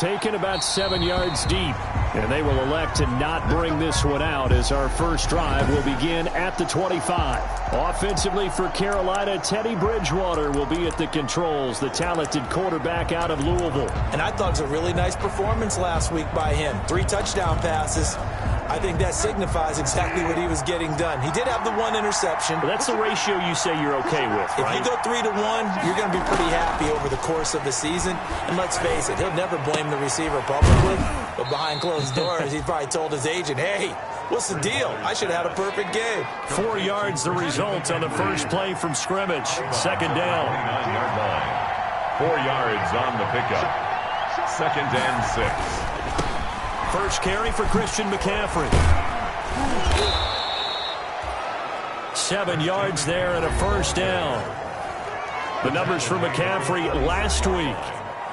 taken about 7 yards deep. And they will elect to not bring this one out as our first drive will begin at the 25. Offensively for Carolina, Teddy Bridgewater will be at the controls, the talented quarterback out of Louisville. And I thought it was a really nice performance last week by him. 3 touchdown passes. I think that signifies exactly what he was getting done. He did have the 1 interception. But that's the ratio you say you're okay with, right? If you go 3-1, you're going to be pretty happy over the course of the season. And let's face it, he'll never blame the receiver publicly. But behind closed doors, he's probably told his agent, hey, what's the deal? I should have had a perfect game. 4 yards the result on the first play from scrimmage. Second down. 4 yards on the pickup. 2nd and 6. First carry for Christian McCaffrey. 7 yards there and a first down. The numbers for McCaffrey last week.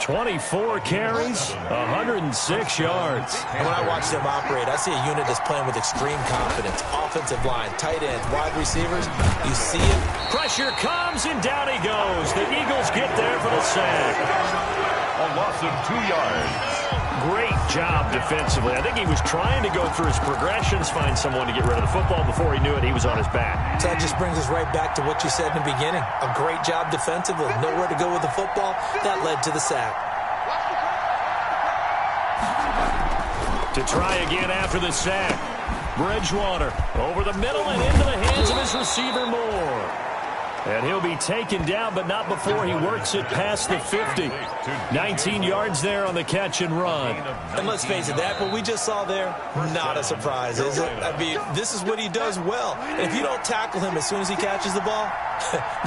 24 carries, 106 yards. And when I watch them operate, I see a unit that's playing with extreme confidence. Offensive line, tight ends, wide receivers. You see it. Pressure comes, and down he goes. The Eagles get there for the sack. A loss of 2 yards. Great job defensively. I think he was trying to go through his progressions, find someone to get rid of the football. Before he knew it, he was on his back. So that just brings us right back to what you said in the beginning. A great job defensively. Nowhere to go with the football. That led to the sack. To try again after the sack. Bridgewater over the middle and into the hands of his receiver Moore. And he'll be taken down, but not before he works it past the 50. 19 yards there on the catch and run. And let's face it, that what we just saw there, not a surprise, is it? I mean, this is what he does well. And if you don't tackle him as soon as he catches the ball,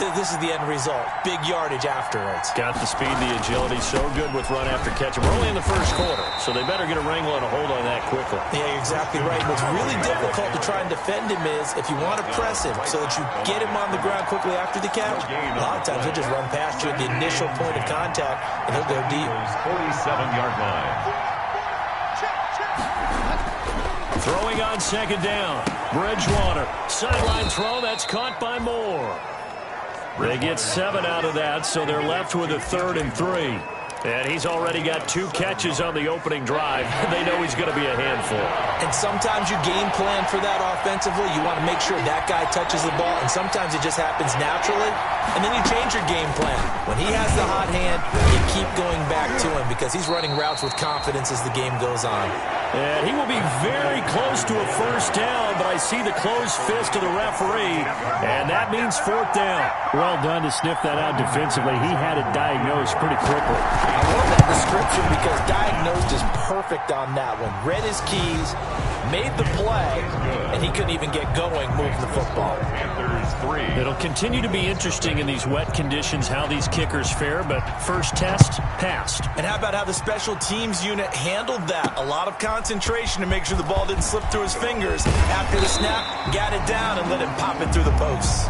this is the end result. Big yardage afterwards. Got the speed, the agility, so good with run after catch. We're only in the first quarter, so they better get a wrangle and a hold on that quickly. Yeah, you're exactly right. What's really difficult to try and defend him is if you want to press him so that you get him on the ground quickly after the catch, a lot of times he'll just run past you at the initial point of contact, and he'll go deep. 47-yard line. Throwing on second down. Bridgewater. Sideline throw. That's caught by Moore. They get 7 out of that, so they're left with a 3rd and 3. And he's already got 2 catches on the opening drive. They know he's going to be a handful. And sometimes you game plan for that offensively. You want to make sure that guy touches the ball, and sometimes it just happens naturally. And then you change your game plan. When he has the hot hand, you keep going back to him because he's running routes with confidence as the game goes on. And he will be very close to a first down, but I see the closed fist of the referee, and that means 4th down. Well done to sniff that out defensively. He had it diagnosed pretty quickly. I love that description because diagnosed is perfect on that one. Read his keys, made the play, and he couldn't even get going moving the football. It'll continue to be interesting in these wet conditions how these kickers fare, but first test, passed. And how about how the special teams unit handled that? A lot of concentration to make sure the ball didn't slip through his fingers. After the snap, got it down and let him pop it through the posts.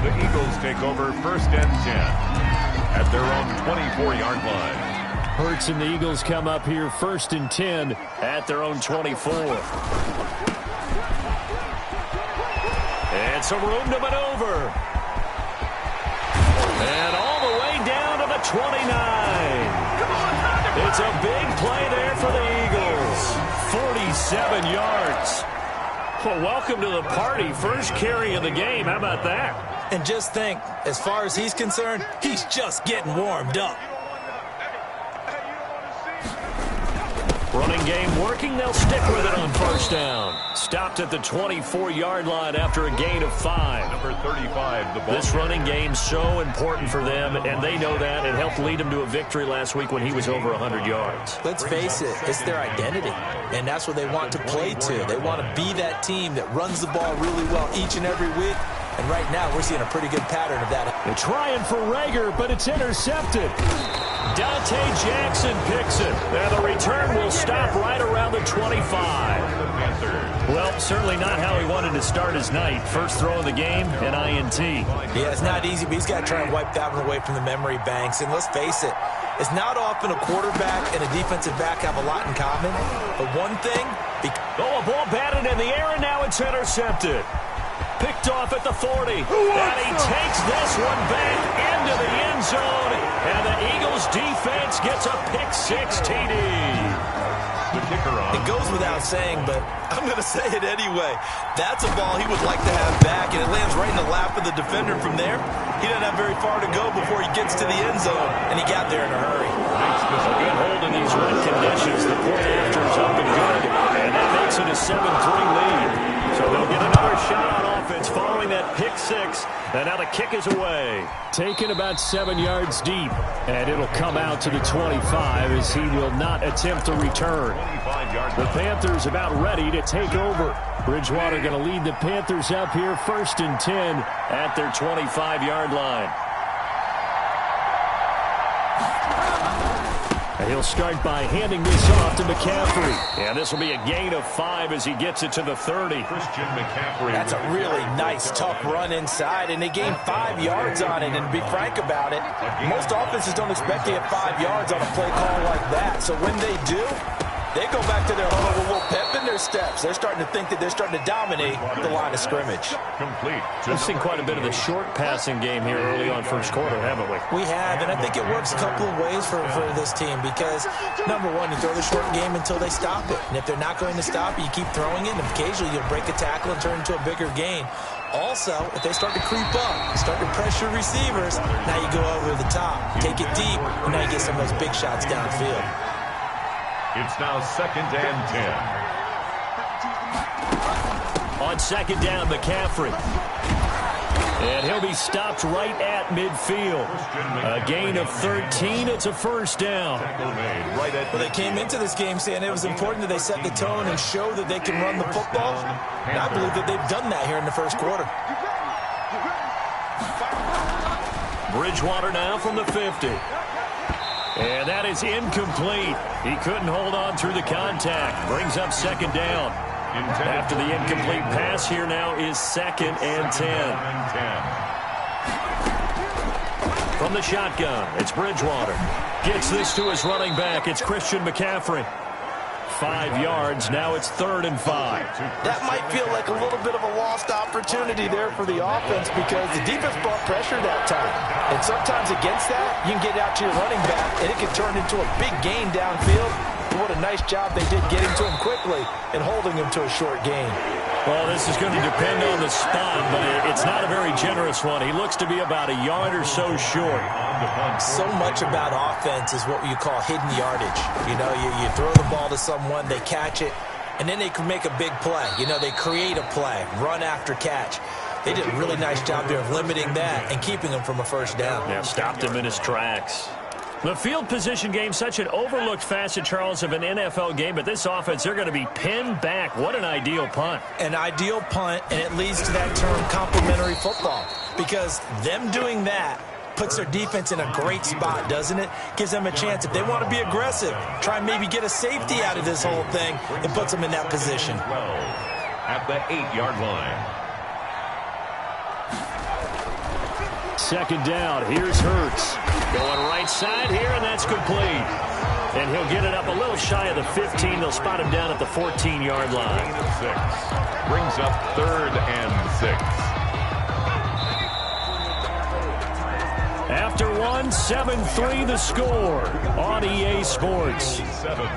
The Eagles take over 1st and 10 at their own 24-yard line. Hurts and the Eagles come up here 1st and 10 at their own 24. And some room to maneuver. And all the way down to the 29. It's a big play there for the Eagles. 47 yards. Well, welcome to the party. First carry of the game. How about that? And just think, as far as he's concerned, he's just getting warmed up. Running game working. They'll stick with it on first down. Stopped at the 24-yard line after a gain of 5. Number 35, the ball. This running game so important for them, and they know that. It helped lead them to a victory last week when he was over 100 yards. Let's face it, it's their identity, and that's what they want to play to. They want to be that team that runs the ball really well each and every week. And right now, we're seeing a pretty good pattern of that. They're trying for Rager, but it's intercepted. Dante Jackson picks it. And the return will stop right around the 25. Well, certainly not how he wanted to start his night. First throw of the game, an INT. Yeah, it's not easy, but he's got to try and wipe that one away from the memory banks. And let's face it, it's not often a quarterback and a defensive back have a lot in common. But one thing... a ball batted in the air, and now it's intercepted. Picked picked off at the 40. And he takes this one back into the end zone. And the Eagles defense gets a pick-6 TD. The kicker on. It goes without saying, but I'm going to say it anyway. That's a ball he would like to have back, and it lands right in the lap of the defender from there. He doesn't have very far to go before he gets to the end zone, and he got there in a hurry. A good hold in these wet conditions. The point after is up and good, and that makes it a 7-3 lead. So they'll get another shot on offense following that pick-6, and now the kick is away. Taken about 7 yards deep, and it'll come out to the 25 as he will not attempt to return. The Panthers about ready to take over. Bridgewater going to lead the Panthers up here 1st and 10 at their 25-yard line. And he'll start by handing this off to McCaffrey. And this will be a gain of 5 as he gets it to the 30. Christian McCaffrey. That's a really nice, tough run inside, and they gained 5 yards on it. And to be frank about it, most offenses don't expect to get 5 yards on a play call like that. So when they do, they go back to their huddle with a little pep in their steps. They're starting to think that they're starting to dominate the line of scrimmage. Complete. We've seen quite a bit of the short passing game here early on first quarter, haven't we? We have, and I think it works a couple of ways for this team because, number one, you throw the short game until they stop it. And if they're not going to stop it, you keep throwing it, and occasionally you'll break a tackle and turn it into a bigger gain. Also, if they start to creep up, start to pressure receivers, now you go over the top, take it deep, and now you get some of those big shots downfield. It's now 2nd and 10. On 2nd down, McCaffrey. And he'll be stopped right at midfield. A gain of 13. It's a 1st down. Well, they came into this game saying it was important that they set the tone and show that they can run the football. And I believe that they've done that here in the first quarter. Bridgewater now from the 50. And that is incomplete. He couldn't hold on through the contact. Brings up 2nd down. After the incomplete pass, here now is 2nd and 10. From the shotgun, it's Bridgewater. Gets this to his running back. It's Christian McCaffrey. 5 yards. Now it's 3rd and 5. That might feel like a little bit of a lost opportunity there for the offense because the defense brought pressure that time. And sometimes against that, you can get out to your running back, and it can turn into a big gain downfield. What a nice job they did getting to him quickly and holding him to a short gain. Well, this is going to depend on the spot, but it's not a very generous one. He looks to be about a yard or so short. So much about offense is what you call hidden yardage. You know, you throw the ball to someone, they catch it, and then they can make a big play. You know, they create a play, run after catch. They did a really nice job there of limiting that and keeping him from a 1st down. Yeah, stopped him in his tracks. The field position game, such an overlooked facet, Charles, of an NFL game, but this offense, they're going to be pinned back. What an ideal punt. An ideal punt, and it leads to that term complementary football, because them doing that puts their defense in a great spot, doesn't it? Gives them a chance. If they want to be aggressive, try and maybe get a safety out of this whole thing, and puts them in that position. 12 at the 8-yard line. 2nd down. Here's Hurts. Going right side here, and that's complete. And he'll get it up a little shy of the 15. They'll spot him down at the 14-yard line. 6. Brings up 3rd and 6. After one, 7-3 the score on EA Sports. 7.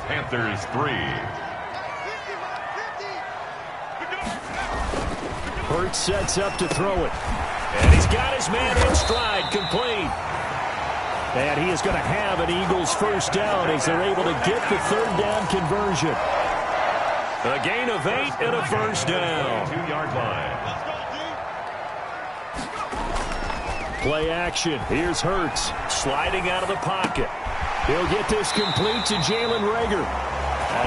Panthers 3. Hurts sets up to throw it. And he's got his man in stride, complete. And he is going to have an Eagles 1st down as they're able to get the 3rd down conversion. A gain of 8 and a 1st down. 2-yard line. Play action. Here's Hurts sliding out of the pocket. He'll get this complete to Jalen Reagor.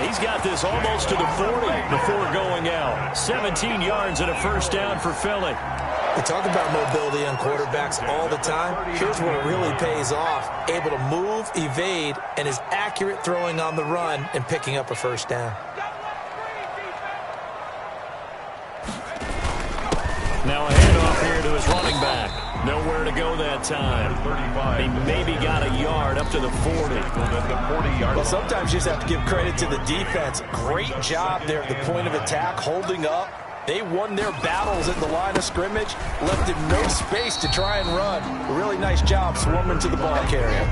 He's got this almost to the 40 before going out. 17 yards and a 1st down for Philly. We talk about mobility on quarterbacks all the time. Here's where it really pays off. Able to move, evade, and is accurate throwing on the run and picking up a 1st down. Now a handoff here to his running back. Nowhere to go that time. He maybe got a yard up to the 40. Well, sometimes you just have to give credit to the defense. Great job there at the point of attack, holding up, They won their battles at the line of scrimmage, left him no space to try and run. A really nice job swarming to the ball carrier.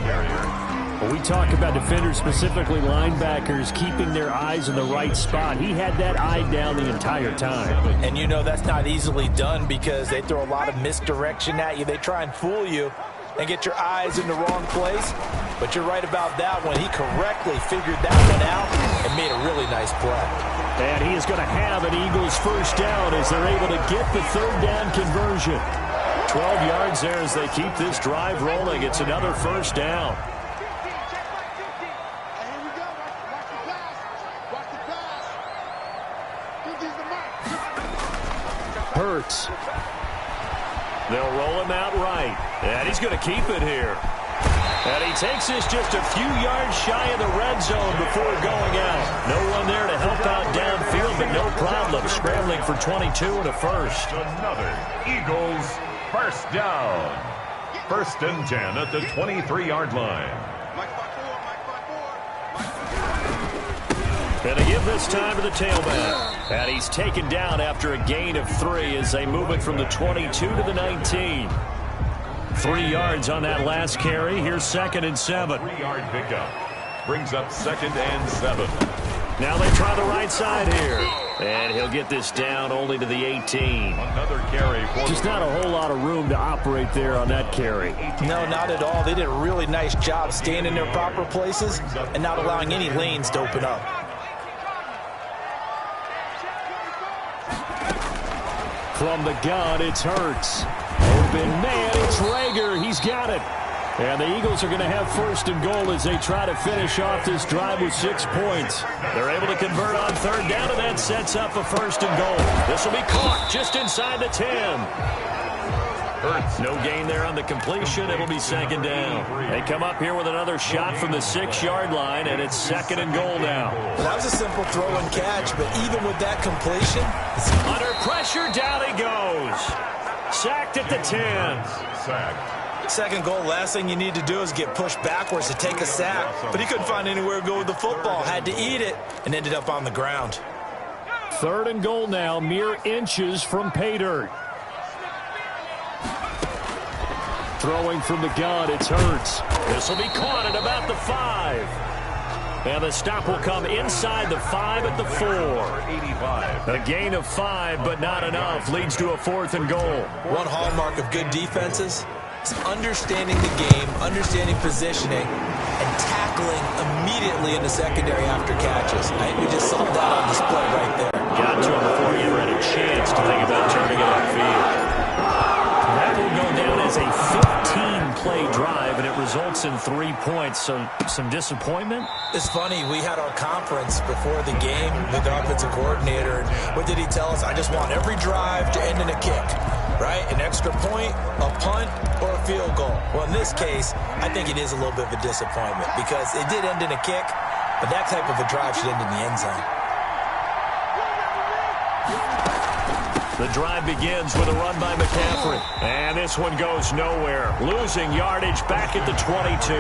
When we talk about defenders, specifically linebackers, keeping their eyes in the right spot, he had that eye down the entire time. And you know that's not easily done because they throw a lot of misdirection at you. They try and fool you and get your eyes in the wrong place. But you're right about that one. He correctly figured that one out and made a really nice play. And he is going to have an Eagles first down as they're able to get the third down conversion. 12 yards there as they keep this drive rolling. It's another first down. Hurts. They'll roll him out right. And he's going to keep it here. And he takes this just a few yards shy of the red zone before going out. No one there to help out downfield, but no problem. Scrambling for 22 and a first. Another Eagles first down. 1st and 10 at the 23-yard line. And they give this time to the tailback. And he's taken down after a gain of 3 as they move it from the 22 to the 19. 3 yards on that last carry. Here's 2nd and 7. 3-yard pickup. Brings up 2nd and 7. Now they try the right side here. And he'll get this down only to the 18. Another carry. Just not a whole lot of room to operate there on that carry. No, not at all. They did a really nice job staying in their proper places and not allowing any lanes to open up. From the gun, it's Hurts. Open man, it's Rager. He's got it. And the Eagles are going to have 1st and goal as they try to finish off this drive with 6 points. They're able to convert on 3rd down, and that sets up a 1st and goal. This will be caught just inside the 10. Hurts. No gain there on the completion. It'll be 2nd down. They come up here with another shot from the 6-yard line, and it's 2nd and goal now. Well, that was a simple throw and catch, but even with that completion, under pressure, down he goes. Sacked at the 10. Sacked. 2nd goal, last thing you need to do is get pushed backwards to take a sack. But he couldn't find anywhere to go with the football, had to eat it, and ended up on the ground. 3rd and goal now, mere inches from pay dirt. Throwing from the gun, it's Hurts. This will be caught at about the 5. And the stop will come inside the 5 at the 4. 85. A gain of 5, but not enough. Leads to a 4th and goal. One hallmark of good defenses is understanding the game, understanding positioning, and tackling immediately in the secondary after catches. I think we just saw that on display right there. Got to him before he ever had a chance to think about turning it upfield. That will go down as a 15-play drive, and it results in 3 points. So some disappointment? It's funny. We had our conference before the game with the offensive coordinator. And what did he tell us? I just want every drive to end in a kick, right? An extra point, a punt, or a field goal. Well, in this case, I think it is a little bit of a disappointment because it did end in a kick, but that type of a drive should end in the end zone. The drive begins with a run by McCaffrey. And this one goes nowhere. Losing yardage back at the 22.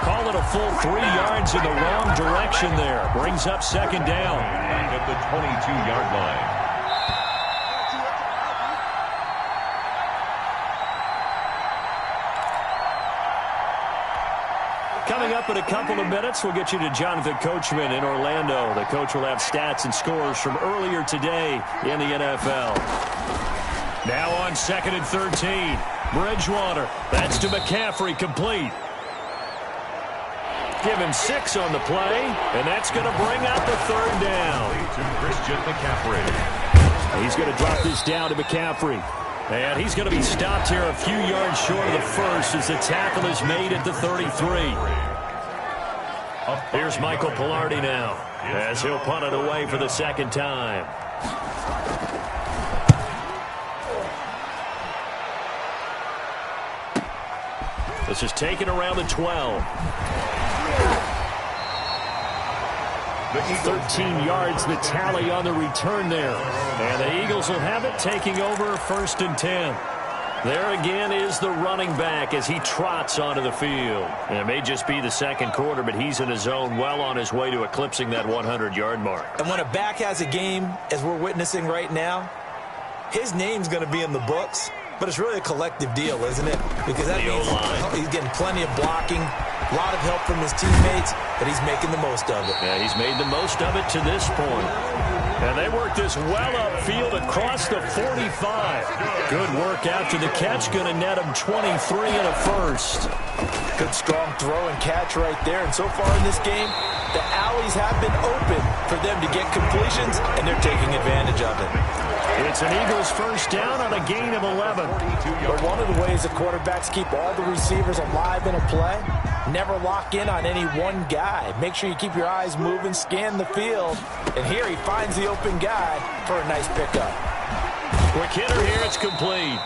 Call it a full 3 yards in the wrong direction there. Brings up 2nd down. Back at the 22-yard line. Coming up in a couple of minutes, we'll get you to Jonathan Coachman in Orlando. The coach will have stats and scores from earlier today in the NFL. Now on 2nd and 13. Bridgewater. That's to McCaffrey, complete. Give him 6 on the play, and that's going to bring out the 3rd down. To Christian McCaffrey. He's going to drop this down to McCaffrey. And he's going to be stopped here a few yards short of the 1st as the tackle is made at the 33. Here's Michael Pilardi now as he'll punt it away for the 2nd time. This is taken around the 12. 13 yards the tally on the return there. And the Eagles will have it, taking over 1st and 10. There again is the running back as he trots onto the field. And it may just be the second quarter, but he's in his zone, well on his way to eclipsing that 100-yard mark. And when a back has a game, as we're witnessing right now, his name's going to be in the books. But it's really a collective deal, isn't it? Because that means he's getting plenty of blocking, a lot of help from his teammates, but he's making the most of it. Yeah, he's made the most of it to this point. And they work this well upfield across the 45. Good work after the catch. Going to net him 23 and a first. Good strong throw and catch right there. And so far in this game, the alleys have been open for them to get completions, and they're taking advantage of it. It's an Eagles first down on a gain of 11. But one of the ways the quarterbacks keep all the receivers alive in a play, never lock in on any one guy. Make sure you keep your eyes moving, scan the field. And here he finds the open guy for a nice pickup. Quick hitter here, it's complete.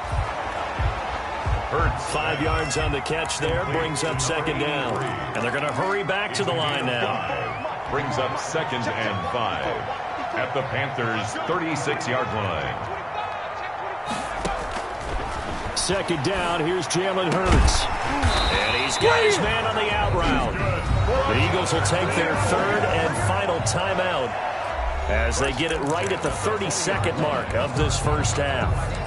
5 yards on the catch there, brings up second down. And they're going to hurry back to the line now. Brings up 2nd and 5. At the Panthers' 36-yard line. Second down, here's Jalen Hurts. And he's got his man on the out route. The Eagles will take their third and final timeout as they get it right at the 32nd mark of this first half.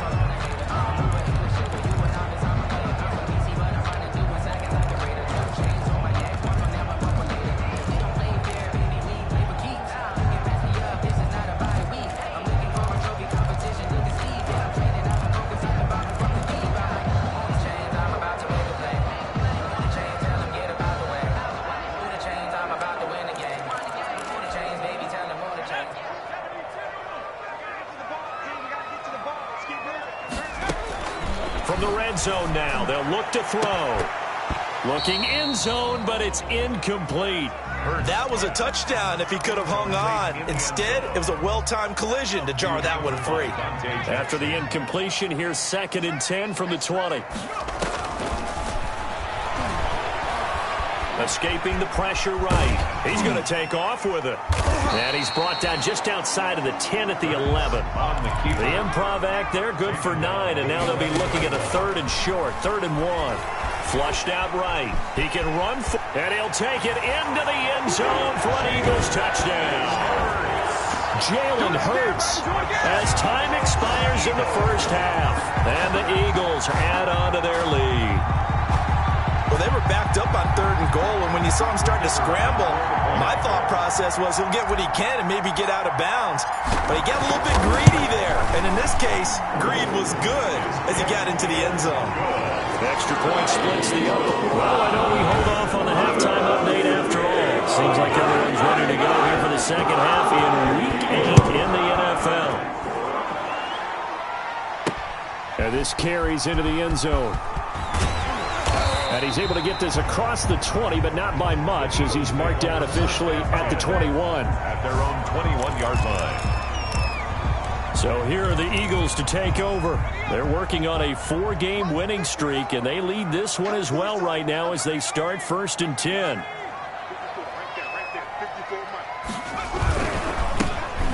From the red zone now, they'll look to throw. Looking end zone, but it's incomplete. That was a touchdown if he could have hung on. Instead, it was a well-timed collision to jar that one free. After the incompletion, here's 2nd and 10 from the 20. Escaping the pressure right. He's going to take off with it. And he's brought down just outside of the 10 at the 11. The improv act there, good for 9. And now they'll be looking at a 3rd and short, 3rd and 1. Flushed out right. He can run, and he'll take it into the end zone for an Eagles touchdown. Jalen Hurts as time expires in the first half. And the Eagles add on to their lead. Well, they were backed up on 3rd and goal, and when you saw him starting to scramble, my thought process was he'll get what he can and maybe get out of bounds. But he got a little bit greedy there, and in this case, greed was good as he got into the end zone. Extra point splits the up. Well, I know we hold off on the halftime update after all. Seems like everyone's ready to go here for the second half in Week 8 in the NFL. And this carries into the end zone. And he's able to get this across the 20, but not by much, as he's marked down officially at the 21. At their own 21-yard line. So here are the Eagles to take over. They're working on a 4-game winning streak, and they lead this one as well right now as they start 1st and 10.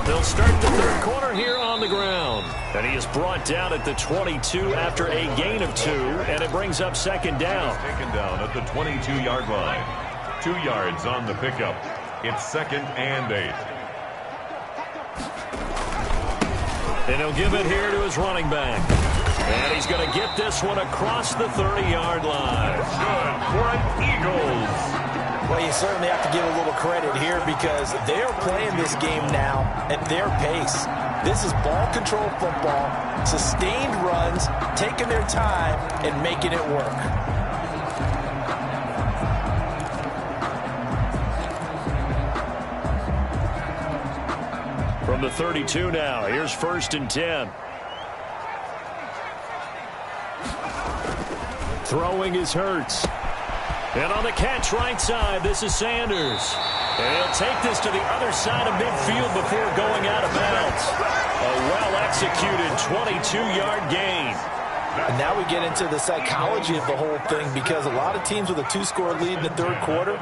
They'll start the 3rd quarter here on the ground. And he is brought down at the 22 after a gain of 2, and it brings up 2nd down. Taken down at the 22-yard line. 2 yards on the pickup. It's 2nd and 8. And he'll give it here to his running back. And he's going to get this one across the 30-yard line. Good for an Eagles. Well, you certainly have to give a little credit here because they're playing this game now at their pace. This is ball control football, sustained runs, taking their time and making it work. From the 32 now, here's 1st and 10. Throwing is Hurts. And on the catch right side, this is Sanders. And he'll take this to the other side of midfield before going out of bounds. A well-executed 22-yard gain. And now we get into the psychology of the whole thing, because a lot of teams with a 2-score lead in the third quarter,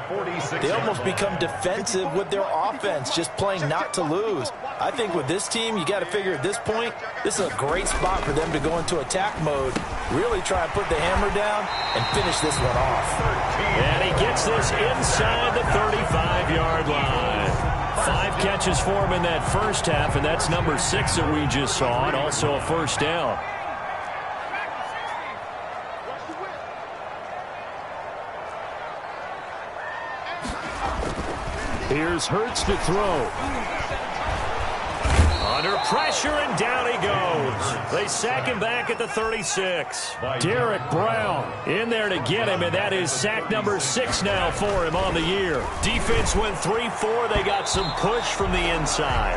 they almost become defensive with their offense, just playing not to lose. I think with this team, you got to figure at this point, this is a great spot for them to go into attack mode, really try and put the hammer down and finish this one off. And he gets this inside the 35-yard line. 5 catches for him in that first half, and that's number 6 that we just saw, and also a first down. Here's Hurts to throw. Under pressure, and down he goes. They sack him back at the 36. Derek Brown in there to get him, and that is sack number 6 now for him on the year. Defense went 3-4. They got some push from the inside.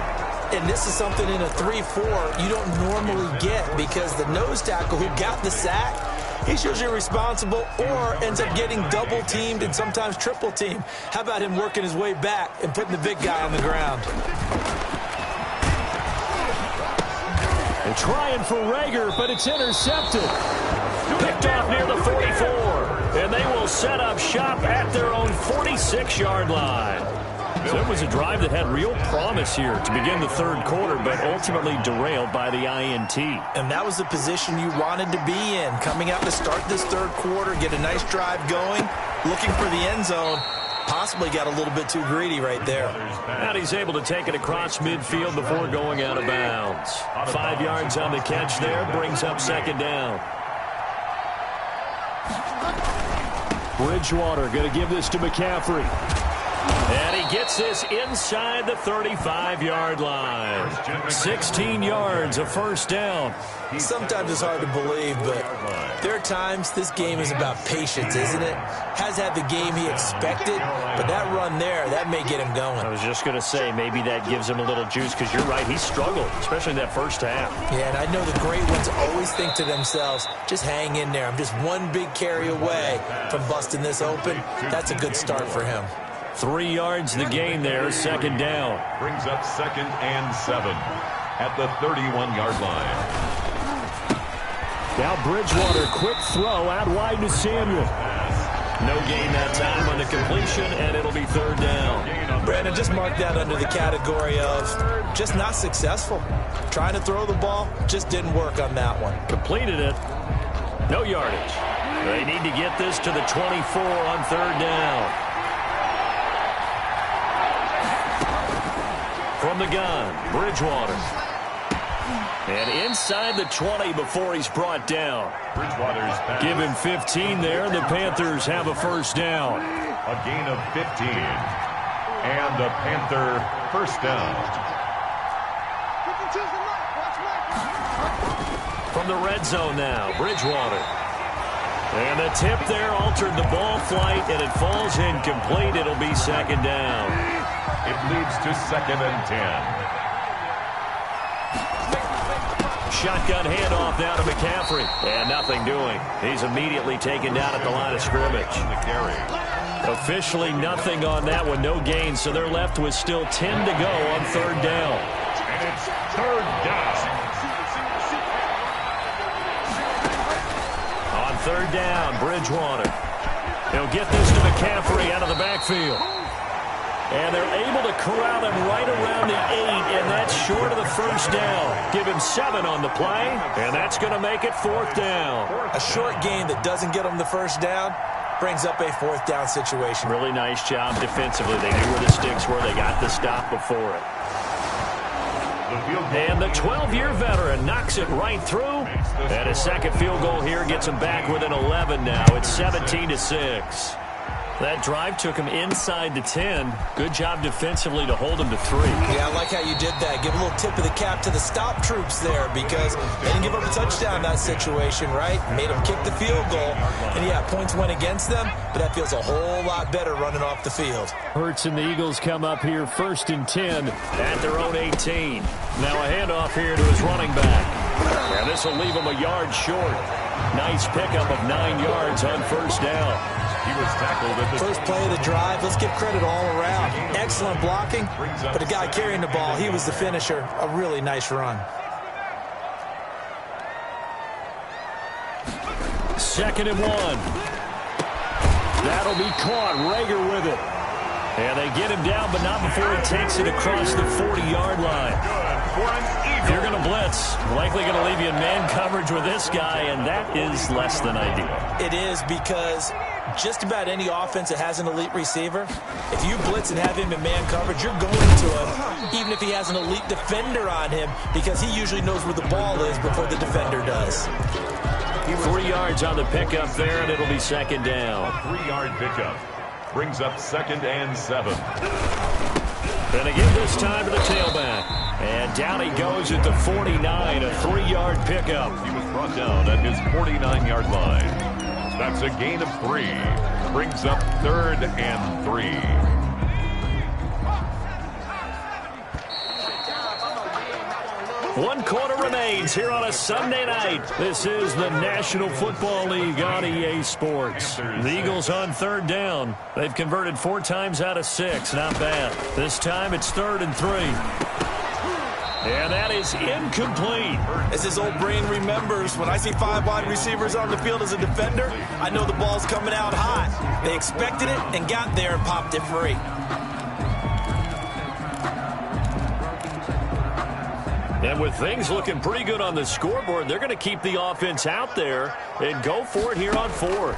And this is something in a 3-4 you don't normally get, because the nose tackle who got the sack, he's usually responsible or ends up getting double-teamed and sometimes triple-teamed. How about him working his way back and putting the big guy on the ground? And trying for Rager, but it's intercepted. Picked off near the 44. And they will set up shop at their own 46-yard line. So it was a drive that had real promise here to begin the third quarter, but ultimately derailed by the INT. And that was the position you wanted to be in, coming out to start this third quarter, get a nice drive going, looking for the end zone. Possibly got a little bit too greedy right there. And he's able to take it across midfield before going out of bounds. 5 yards on the catch there, brings up second down. Bridgewater going to give this to McCaffrey. And he gets this inside the 35-yard line. 16 yards, a first down. Sometimes it's hard to believe, but there are times this game is about patience, isn't it? Has had the game he expected, but that run there, that may get him going. I was just going to say, maybe that gives him a little juice, because you're right, he struggled, especially in that first half. Yeah, and I know the great ones always think to themselves, just hang in there. I'm just one big carry away from busting this open. That's a good start for him. 3 yards the gain there, second down. Brings up 2nd and 7 at the 31-yard line. Now Bridgewater, quick throw out wide to Samuel. No gain that time on the completion, and it'll be third down. Brandon, just mark that under the category of just not successful. Trying to throw the ball, just didn't work on that one. Completed it. No yardage. They need to get this to the 24 on third down. From the gun, Bridgewater. And inside the 20 before he's brought down. Bridgewater's pass. Give him 15 there. The Panthers have a first down. A gain of 15. And the Panther first down. From the red zone now, Bridgewater. And the tip there altered the ball flight, and it falls incomplete. It'll be second down. It leads to 2nd and 10. Shotgun handoff now to McCaffrey. And nothing doing. He's immediately taken down at the line of scrimmage. Officially nothing on that one. No gain. So they're left with still 10 to go on third down. And it's third down. On third down, Bridgewater. He'll get this to McCaffrey out of the backfield. And they're able to corral him right around the 8, and that's short of the first down. Give him 7 on the play, and that's going to make it fourth down. A short gain that doesn't get him the first down brings up a fourth down situation. Really nice job defensively. They knew where the sticks were. They got the stop before it. And the 12-year veteran knocks it right through. And a second field goal here gets him back within 11 now. It's 17-6. That drive took him inside the 10. Good job defensively to hold him to 3. Yeah, I like how you did that. Give a little tip of the cap to the stop troops there, because they didn't give up a touchdown in that situation, right? Made them kick the field goal. And, yeah, points went against them, but that feels a whole lot better running off the field. Hurts and the Eagles come up here 1st and 10 at their own 18. Now a handoff here to his running back. And this will leave him a yard short. Nice pickup of 9 yards on first down. He was tackled at the first play of the drive. Let's give credit all around. Excellent blocking, but the guy carrying the ball, he was the finisher. A really nice run. 2nd and 1. That'll be caught. Rager with it. And they get him down, but not before he takes it across the 40-yard line. If you're going to blitz, likely going to leave you in man coverage with this guy, and that is less than ideal. It is, because just about any offense that has an elite receiver, if you blitz and have him in man coverage, you're going to him, even if he has an elite defender on him, because he usually knows where the ball is before the defender does. 3 yards on the pickup there, and it'll be 2nd down. 3-yard pickup brings up 2nd and 7. And again this time to the tailback. And down he goes at the 49, a 3-yard pickup. He was brought down at his 49-yard line. That's a gain of 3. Brings up 3rd and 3. 1 quarter remains here on a Sunday night. This is the National Football League on EA Sports. The Eagles on 3rd down. They've converted 4 times out of 6. Not bad. This time it's 3rd and 3. And that is incomplete. As his old brain remembers, when I see 5 wide receivers on the field as a defender, I know the ball's coming out hot. They expected it and got there and popped it free. And with things looking pretty good on the scoreboard, they're going to keep the offense out there and go for it here on 4th.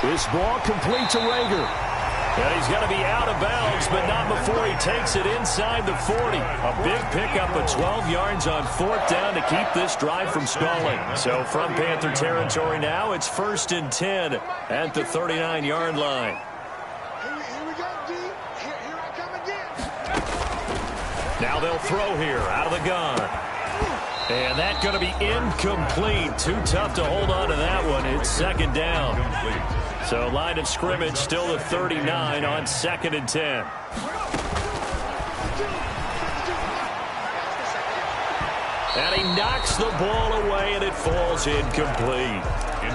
This ball complete to Rager. And he's going to be out of bounds, but not before he takes it inside the 40. A big pickup of 12 yards on 4th down to keep this drive from stalling. So from Panther territory now, it's 1st and 10 at the 39-yard line. Now they'll throw here out of the gun. And that's going to be incomplete. Too tough to hold on to that one. It's 2nd down. So line of scrimmage still the 39 on 2nd and 10. And he knocks the ball away, and it falls incomplete.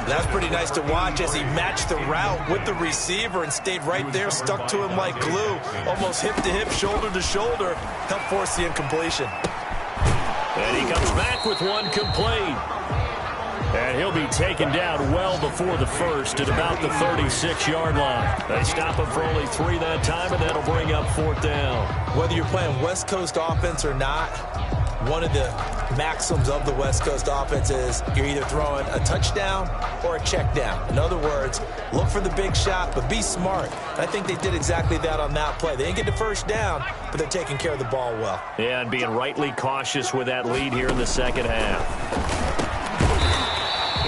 That's pretty nice to watch as he matched the route with the receiver and stayed right there, stuck to him like glue, almost hip to hip, shoulder to shoulder, helped force the incompletion. And he comes back with one complete. And he'll be taken down well before the first at about the 36-yard line. They stop him for only 3 that time, and that'll bring up 4th down. Whether you're playing West Coast offense or not, one of the maxims of the West Coast offense is you're either throwing a touchdown or a check down. In other words, look for the big shot, but be smart. And I think they did exactly that on that play. They didn't get the first down, but they're taking care of the ball well. Yeah, and being rightly cautious with that lead here in the second half.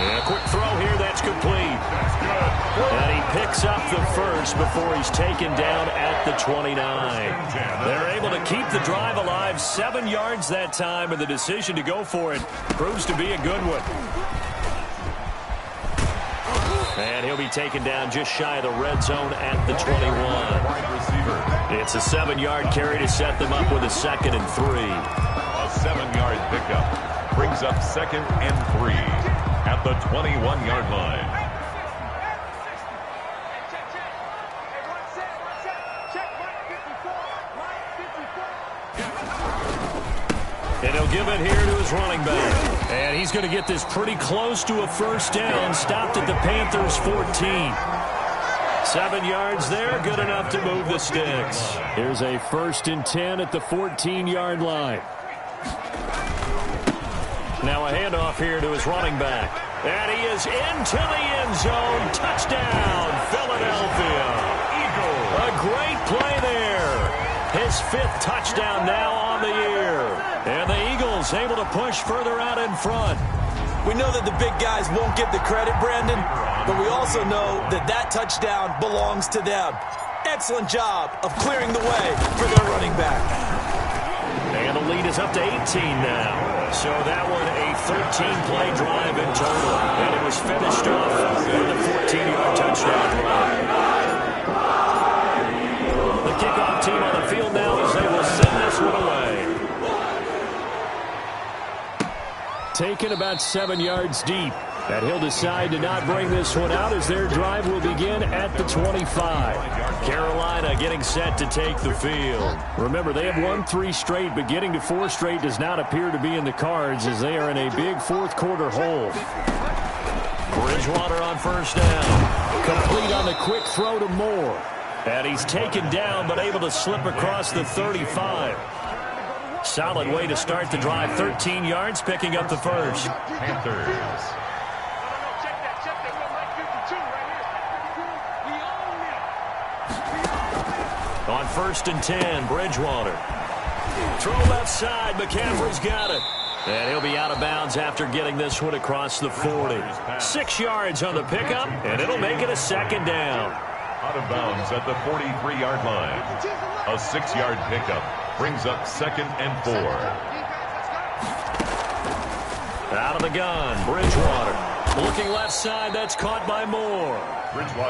And a quick throw here, that's complete. And he picks up the first before he's taken down at the 29. They're able to keep the drive alive, 7 yards that time, and the decision to go for it proves to be a good one. And he'll be taken down just shy of the red zone at the 21. It's a 7-yard carry to set them up with a 2nd and 3. A 7-yard pickup brings up 2nd and 3 at the 21-yard line. And he'll give it here to his running back. And he's going to get this pretty close to a first down. Stopped at the Panthers' 14. 7 yards there, good enough to move the sticks. Here's a 1st and 10 at the 14-yard line. Now a handoff here to his running back. And he is into the end zone. Touchdown, Philadelphia. Eagles. A great play there. His 5th touchdown now on the year. And the Eagles able to push further out in front. We know that the big guys won't get the credit, Brandon, but we also know that that touchdown belongs to them. Excellent job of clearing the way for their running back. And the lead is up to 18 now. So that one a 13-play drive in total. And it was finished off with a 14-yard touchdown run. The kickoff team on the field now as they will send this one away. Taken about 7 yards deep. And he'll decide to not bring this one out as their drive will begin at the 25. Carolina getting set to take the field. Remember, they have won 3 straight, but getting to 4 straight does not appear to be in the cards as they are in a big fourth-quarter hole. Bridgewater on first down. Complete on the quick throw to Moore. And he's taken down but able to slip across the 35. Solid way to start the drive. 13 yards, picking up the first. Panthers. On first and 10, Bridgewater. Throw left side. McCaffrey's got it. And he'll be out of bounds after getting this one across the 40. 6 yards on the pickup, and it'll make it a second down. Out of bounds at the 43-yard line. A 6-yard pickup brings up second and 4. Out of the gun, Bridgewater. Looking left side, that's caught by Moore.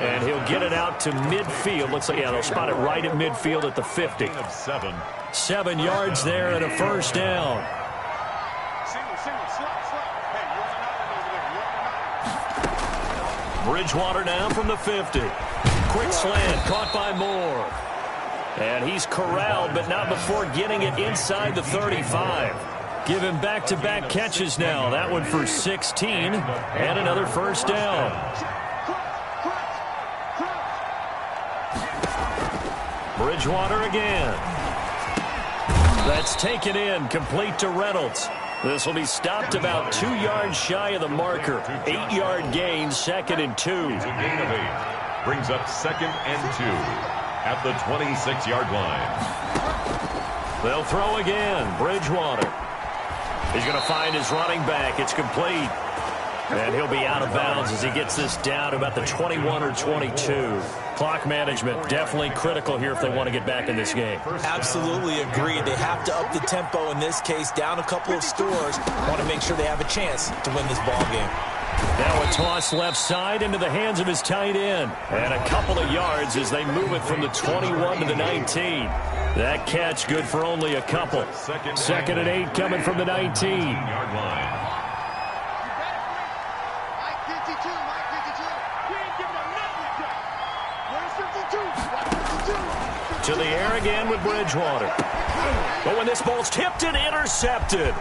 And he'll get it out to midfield. Looks like, yeah, they'll spot it right at midfield at the 50. 7 yards there and a first down. Bridgewater now from the 50. Quick slant, caught by Moore. And he's corralled, but not before getting it inside the 35. Give him back-to-back catches now. That one for 16, and another first down. Bridgewater again. That's taken in, complete to Reynolds. This will be stopped about 2 yards shy of the marker. 8-yard gain, second and 2. It's a gain of 8. Brings up second and 2 at the 26-yard line. They'll throw again. Bridgewater. He's going to find his running back. It's complete. And he'll be out of bounds as he gets this down to about the 21 or 22. Clock management definitely critical here if they want to get back in this game. Absolutely agreed. They have to up the tempo in this case, down a couple of scores. Want to make sure they have a chance to win this ball game. Now a toss left side into the hands of his tight end. And a couple of yards as they move it from the 21 to the 19. That catch good for only a couple. Second and 8 coming from the 19-yard line. To the air again with Bridgewater. But when this ball's tipped and intercepted.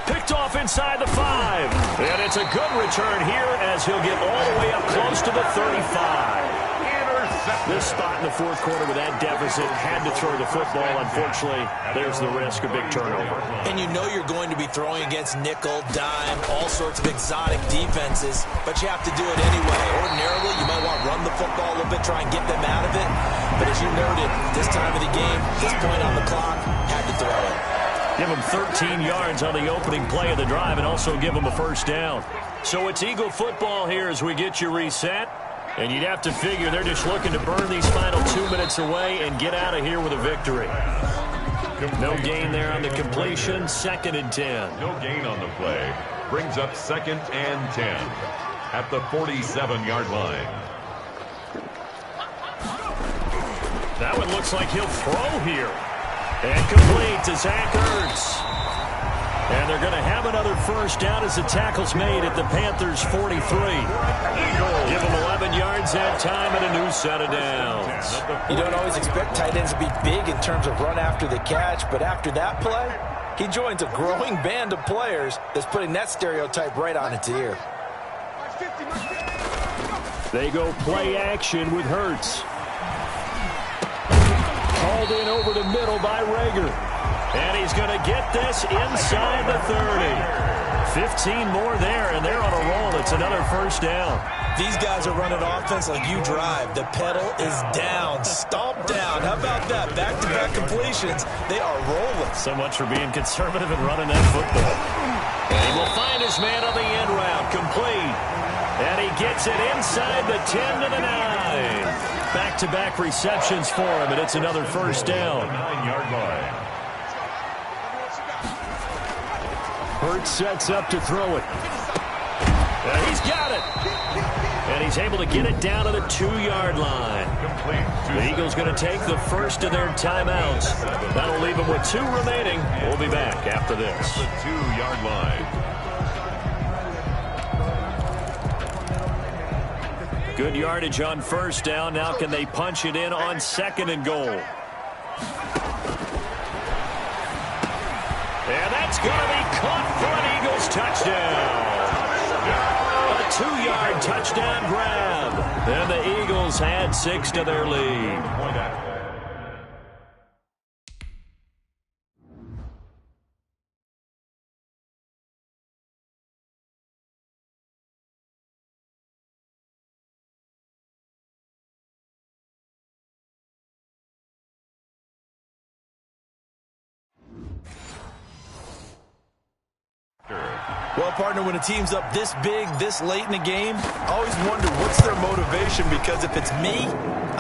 Picked off inside the 5. And it's a good return here as he'll get all the way up close to the 35. This spot in the fourth quarter with that deficit had to throw the football. Unfortunately, there's the risk of big turnover. And you know you're going to be throwing against nickel, dime, all sorts of exotic defenses, but you have to do it anyway. Ordinarily, you might want to run the football a little bit, try and get them out of it. But as you noted, this time of the game, this point on the clock, had to throw it. Give him 13 yards on the opening play of the drive and also give him a first down. So it's Eagle football here as we get you reset. And you'd have to figure they're just looking to burn these final 2 minutes away and get out of here with a victory. No gain there on the completion. Second and 10. No gain on the play. Brings up second and 10 at the 47-yard line. That one looks like he'll throw here. And complete to Zach Ertz. And they're going to have another first down as the tackle's made at the Panthers' 43. Give them 11 yards that time and a new set of downs. You don't always expect tight ends to be big in terms of run after the catch, but after that play, he joins a growing band of players that's putting that stereotype right on its ear. They go play action with Hurts. Called in over the middle by Rager. And he's going to get this inside the 30. 15 more there, and they're on a roll. It's another first down. These guys are running offense like you drive. The pedal is down, stomp down. How about that? Back-to-back completions. They are rolling. So much for being conservative and running that football. And he will find his man on the end route, complete. And he gets it inside the 10 to the 9. Back-to-back receptions for him, and it's another first down. 9-yard line. Hurts sets up to throw it. And he's got it. And he's able to get it down to the 2-yard line. The Eagles going to take the first of their timeouts. That'll leave them with 2 remaining. We'll be back after this. The 2-yard line. Good yardage on first down. Now can they punch it in on second and goal? And that's going to be caught for an Eagles touchdown. A 2-yard touchdown grab. And the Eagles add 6 to their lead. Well, partner, when a team's up this big, this late in the game, I always wonder what's their motivation, because if it's me,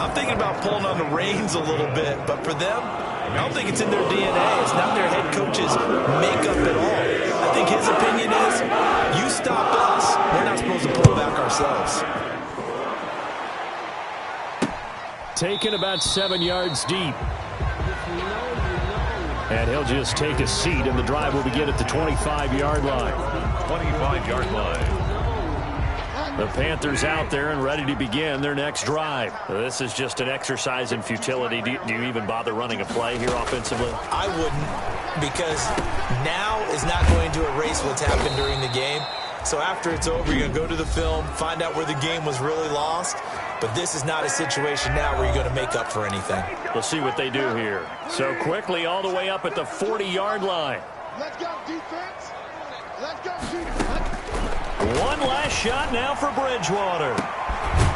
I'm thinking about pulling on the reins a little bit. But for them, I don't think it's in their DNA. It's not their head coach's makeup at all. I think his opinion is, you stop us, we're not supposed to pull back ourselves. Taken about 7 yards deep. And he'll just take a seat, and the drive will begin at the 25-yard line. 25-yard line. The Panthers out there and ready to begin their next drive. This is just an exercise in futility. Do you even bother running a play here offensively? I wouldn't, because now is not going to erase what's happened during the game. So after it's over, you're going to go to the film, find out where the game was really lost. But this is not a situation now where you're going to make up for anything. We'll see what they do here. So quickly all the way up at the 40-yard line. Let's go, defense. Let's go, defense. One last shot now for Bridgewater.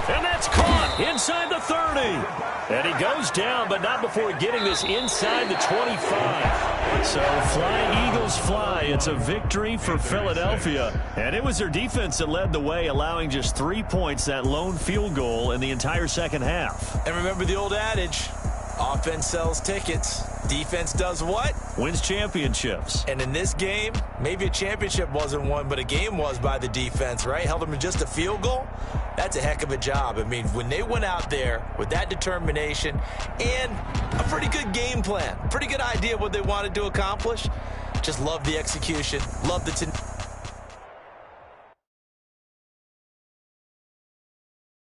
And that's caught inside the 30. And he goes down, but not before getting this inside the 25. So fly, Eagles, fly. It's a victory for Philadelphia. And it was their defense that led the way, allowing just 3 points, that lone field goal in the entire second half. And remember the old adage, offense sells tickets. Defense does what? Wins championships. And in this game, maybe a championship wasn't won, but a game was by the defense, right? Held them to just a field goal. That's a heck of a job. I mean, when they went out there with that determination and a pretty good game plan, pretty good idea of what they wanted to accomplish, just love the execution, love the